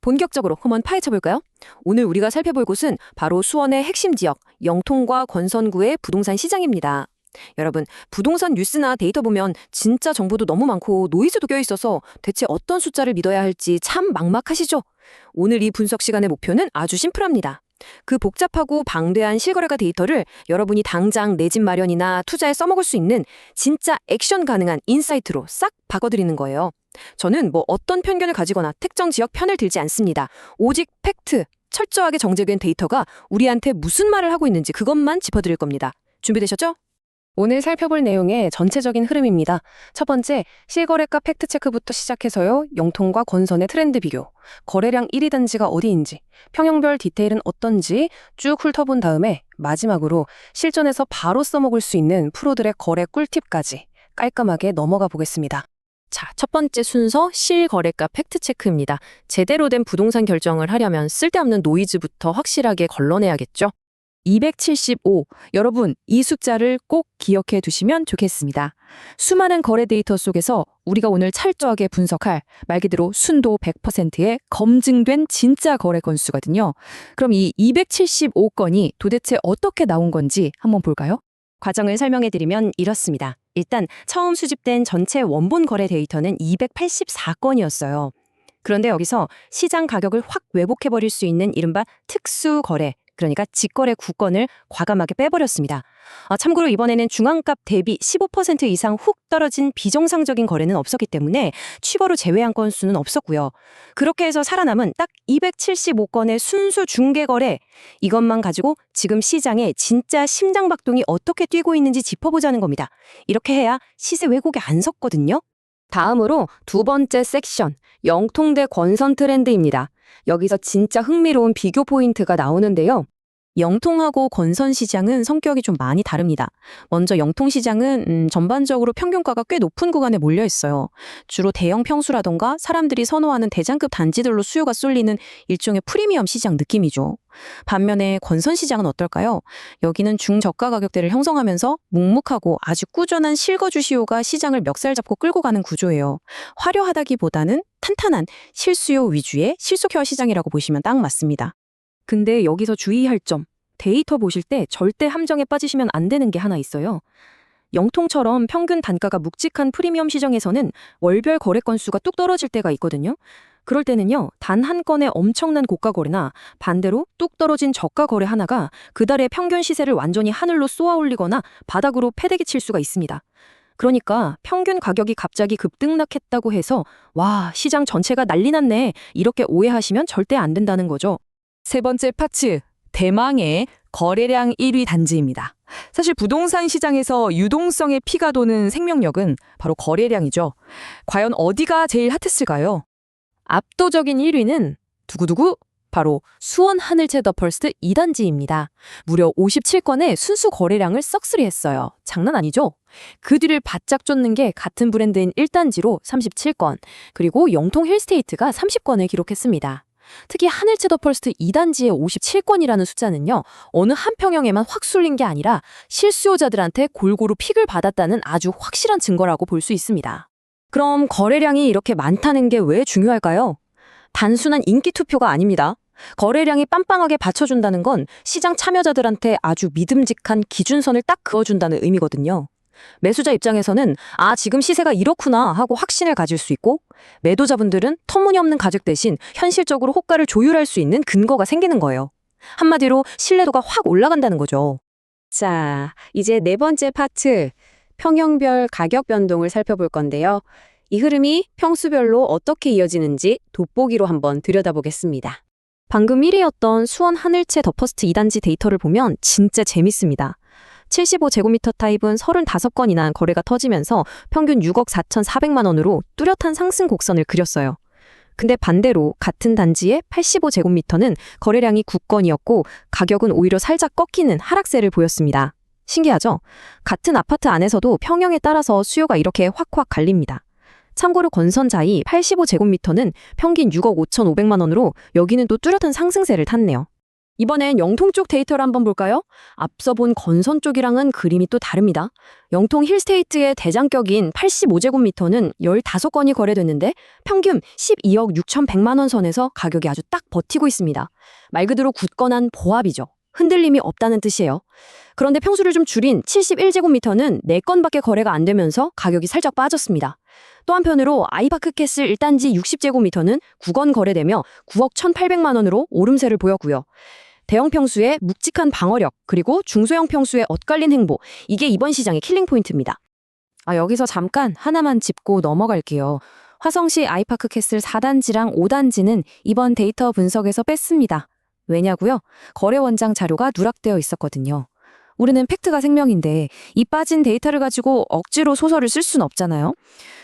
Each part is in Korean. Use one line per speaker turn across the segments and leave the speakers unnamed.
본격적으로 한번 파헤쳐볼까요? 오늘 우리가 살펴볼 곳은 바로 수원의 핵심 지역, 영통과 권선구의 부동산 시장입니다. 여러분, 부동산 뉴스나 데이터 보면 진짜 정보도 너무 많고 노이즈도 껴있어서 대체 어떤 숫자를 믿어야 할지 참 막막하시죠? 오늘 이 분석 시간의 목표는 아주 심플합니다. 그 복잡하고 방대한 실거래가 데이터를 여러분이 당장 내 집 마련이나 투자에 써먹을 수 있는 진짜 액션 가능한 인사이트로 싹 바꿔드리는 거예요. 저는 어떤 편견을 가지거나 특정 지역 편을 들지 않습니다. 오직 팩트, 철저하게 정제된 데이터가 우리한테 무슨 말을 하고 있는지 그것만 짚어드릴 겁니다. 준비되셨죠? 오늘 살펴볼 내용의 전체적인 흐름입니다. 첫 번째, 실거래가 팩트체크부터 시작해서요. 영통과 권선의 트렌드 비교, 거래량 1위 단지가 어디인지, 평형별 디테일은 어떤지 쭉 훑어본 다음에 마지막으로 실전에서 바로 써먹을 수 있는 프로들의 거래 꿀팁까지 깔끔하게 넘어가 보겠습니다. 자, 첫 번째 순서 실거래가 팩트체크입니다. 제대로 된 부동산 결정을 하려면 쓸데없는 노이즈부터 확실하게 걸러내야겠죠. 275. 여러분, 이 숫자를 꼭 기억해 두시면 좋겠습니다. 수많은 거래 데이터 속에서 우리가 오늘 철저하게 분석할 말 그대로 순도 100%의 검증된 진짜 거래 건수거든요. 그럼 이 275건이 도대체 어떻게 나온 건지 한번 볼까요? 과정을 설명해 드리면 이렇습니다. 일단 처음 수집된 전체 원본 거래 데이터는 284건이었어요. 그런데 여기서 시장 가격을 확 왜곡해버릴 수 있는 이른바 특수 거래, 그러니까 직거래 9건을 과감하게 빼버렸습니다. 참고로 이번에는 중앙값 대비 15% 이상 훅 떨어진 비정상적인 거래는 없었기 때문에 취거로 제외한 건수는 없었고요. 그렇게 해서 살아남은 딱 275건의 순수 중개거래, 이것만 가지고 지금 시장에 진짜 심장박동이 어떻게 뛰고 있는지 짚어보자는 겁니다. 이렇게 해야 시세 왜곡에 안 섰거든요. 다음으로 두 번째 섹션, 영통 대 권선 트렌드입니다. 여기서 진짜 흥미로운 비교 포인트가 나오는데요. 영통하고 권선 시장은 성격이 좀 많이 다릅니다. 먼저 영통 시장은 전반적으로 평균가가 꽤 높은 구간에 몰려 있어요. 주로 대형 평수라던가 사람들이 선호하는 대장급 단지들로 수요가 쏠리는 일종의 프리미엄 시장 느낌이죠. 반면에 권선 시장은 어떨까요? 여기는 중저가 가격대를 형성하면서 묵묵하고 아주 꾸준한 실거주 수요가 시장을 멱살 잡고 끌고 가는 구조예요. 화려하다기보다는 탄탄한 실수요 위주의 실속형 시장이라고 보시면 딱 맞습니다. 근데 여기서 주의할 점, 데이터 보실 때 절대 함정에 빠지시면 안 되는 게 하나 있어요. 영통처럼 평균 단가가 묵직한 프리미엄 시장에서는 월별 거래 건수가 뚝 떨어질 때가 있거든요. 그럴 때는요, 단 한 건의 엄청난 고가 거래나 반대로 뚝 떨어진 저가 거래 하나가 그달의 평균 시세를 완전히 하늘로 쏘아 올리거나 바닥으로 패대기 칠 수가 있습니다. 그러니까 평균 가격이 갑자기 급등락했다고 해서 와, 시장 전체가 난리 났네, 이렇게 오해하시면 절대 안 된다는 거죠. 세 번째 파트, 대망의 거래량 1위 단지입니다. 사실 부동산 시장에서 유동성의 피가 도는 생명력은 바로 거래량이죠. 과연 어디가 제일 핫했을까요? 압도적인 1위는 두구두구 바로 수원 하늘채 더 퍼스트 2단지입니다. 무려 57건의 순수 거래량을 썩스리했어요. 장난 아니죠? 그 뒤를 바짝 쫓는 게 같은 브랜드인 1단지로 37건, 그리고 영통 힐스테이트가 30건을 기록했습니다. 특히 하늘채 더 퍼스트 2단지의 57건이라는 숫자는요, 어느 한 평형에만 확 쏠린 게 아니라 실수요자들한테 골고루 픽을 받았다는 아주 확실한 증거라고 볼 수 있습니다. 그럼 거래량이 이렇게 많다는 게 왜 중요할까요? 단순한 인기 투표가 아닙니다. 거래량이 빵빵하게 받쳐준다는 건 시장 참여자들한테 아주 믿음직한 기준선을 딱 그어준다는 의미거든요. 매수자 입장에서는 지금 시세가 이렇구나 하고 확신을 가질 수 있고, 매도자분들은 터무니없는 가격 대신 현실적으로 호가를 조율할 수 있는 근거가 생기는 거예요. 한마디로 신뢰도가 확 올라간다는 거죠. 자, 이제 네 번째 파트, 평형별 가격 변동을 살펴볼 건데요. 이 흐름이 평수별로 어떻게 이어지는지 돋보기로 한번 들여다보겠습니다. 방금 1위였던 수원 하늘채 더 퍼스트 2단지 데이터를 보면 진짜 재밌습니다. 75제곱미터 타입은 35건이나 거래가 터지면서 평균 6억 4,400만 원으로 뚜렷한 상승 곡선을 그렸어요. 근데 반대로 같은 단지의 85제곱미터는 거래량이 9건이었고 가격은 오히려 살짝 꺾이는 하락세를 보였습니다. 신기하죠? 같은 아파트 안에서도 평형에 따라서 수요가 이렇게 확확 갈립니다. 참고로 권선자이 85제곱미터는 평균 6억 5,500만 원으로 여기는 또 뚜렷한 상승세를 탔네요. 이번엔 영통 쪽 데이터를 한번 볼까요? 앞서 본 건선 쪽이랑은 그림이 또 다릅니다. 영통 힐스테이트의 대장격인 85제곱미터는 15건이 거래됐는데 평균 12억 6,100만 원 선에서 가격이 아주 딱 버티고 있습니다. 말 그대로 굳건한 보합이죠. 흔들림이 없다는 뜻이에요. 그런데 평수를 좀 줄인 71제곱미터는 4건밖에 거래가 안 되면서 가격이 살짝 빠졌습니다. 또 한편으로 아이파크 캐슬 1단지 60제곱미터는 9건 거래되며 9억 1,800만 원으로 오름세를 보였고요. 대형 평수의 묵직한 방어력, 그리고 중소형 평수의 엇갈린 행보, 이게 이번 시장의 킬링 포인트입니다. 여기서 잠깐 하나만 짚고 넘어갈게요. 화성시 아이파크 캐슬 4단지랑 5단지는 이번 데이터 분석에서 뺐습니다. 왜냐고요? 거래 원장 자료가 누락되어 있었거든요. 우리는 팩트가 생명인데 이 빠진 데이터를 가지고 억지로 소설을 쓸 수는 없잖아요.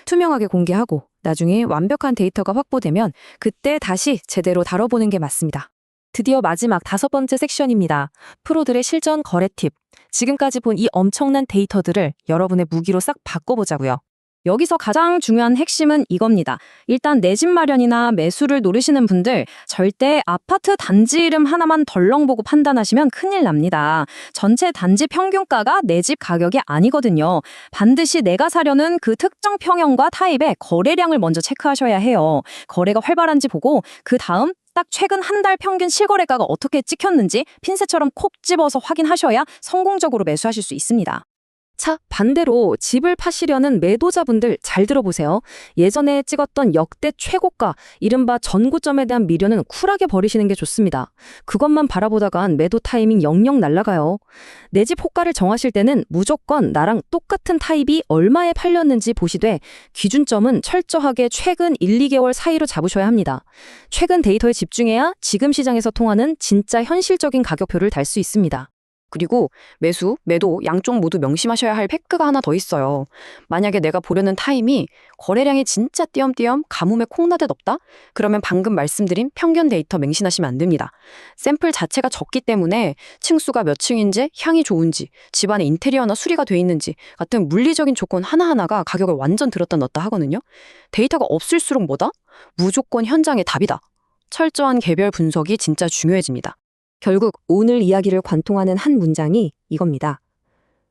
투명하게 공개하고 나중에 완벽한 데이터가 확보되면 그때 다시 제대로 다뤄보는 게 맞습니다. 드디어 마지막 5번째 섹션입니다. 프로들의 실전 거래 팁. 지금까지 본 이 엄청난 데이터들을 여러분의 무기로 싹 바꿔보자고요. 여기서 가장 중요한 핵심은 이겁니다. 일단 내 집 마련이나 매수를 노리시는 분들 절대 아파트 단지 이름 하나만 덜렁 보고 판단하시면 큰일 납니다. 전체 단지 평균가가 내 집 가격이 아니거든요. 반드시 내가 사려는 그 특정 평형과 타입의 거래량을 먼저 체크하셔야 해요. 거래가 활발한지 보고 그 다음 딱 최근 한 달 평균 실거래가가 어떻게 찍혔는지 핀셋처럼 콕 집어서 확인하셔야 성공적으로 매수하실 수 있습니다. 차, 반대로 집을 파시려는 매도자분들 잘 들어보세요. 예전에 찍었던 역대 최고가, 이른바 전고점에 대한 미련은 쿨하게 버리시는 게 좋습니다. 그것만 바라보다간 매도 타이밍 영영 날아가요. 내 집 호가를 정하실 때는 무조건 나랑 똑같은 타입이 얼마에 팔렸는지 보시되 기준점은 철저하게 최근 1, 2개월 사이로 잡으셔야 합니다. 최근 데이터에 집중해야 지금 시장에서 통하는 진짜 현실적인 가격표를 달 수 있습니다. 그리고 매수, 매도 양쪽 모두 명심하셔야 할 팩트가 하나 더 있어요. 만약에 내가 보려는 타임이 거래량이 진짜 띄엄띄엄 가뭄에 콩나듯 없다? 그러면 방금 말씀드린 평균 데이터 맹신하시면 안 됩니다. 샘플 자체가 적기 때문에 층수가 몇 층인지, 향이 좋은지, 집안의 인테리어나 수리가 돼 있는지 같은 물리적인 조건 하나하나가 가격을 완전 들었다 놨다 하거든요. 데이터가 없을수록 뭐다? 무조건 현장의 답이다. 철저한 개별 분석이 진짜 중요해집니다. 결국 오늘 이야기를 관통하는 한 문장이 이겁니다.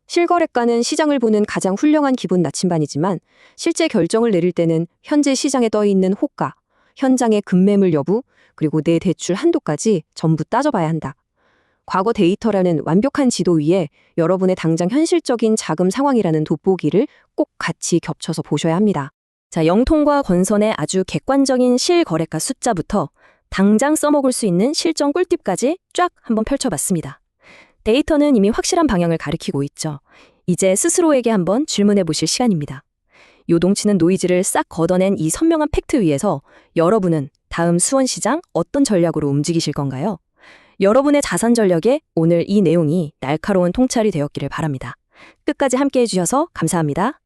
실거래가는 시장을 보는 가장 훌륭한 기분 나침반이지만 실제 결정을 내릴 때는 현재 시장에 떠 있는 호가, 현장의 급매물 여부, 그리고 내 대출 한도까지 전부 따져봐야 한다. 과거 데이터라는 완벽한 지도 위에 여러분의 당장 현실적인 자금 상황이라는 돋보기를 꼭 같이 겹쳐서 보셔야 합니다. 자, 영통과 건선의 아주 객관적인 실거래가 숫자부터 당장 써먹을 수 있는 실전 꿀팁까지 쫙 한번 펼쳐봤습니다. 데이터는 이미 확실한 방향을 가리키고 있죠. 이제 스스로에게 한번 질문해 보실 시간입니다. 요동치는 노이즈를 싹 걷어낸 이 선명한 팩트 위에서 여러분은 다음 수원시장 어떤 전략으로 움직이실 건가요? 여러분의 자산 전략에 오늘 이 내용이 날카로운 통찰이 되었기를 바랍니다. 끝까지 함께해 주셔서 감사합니다.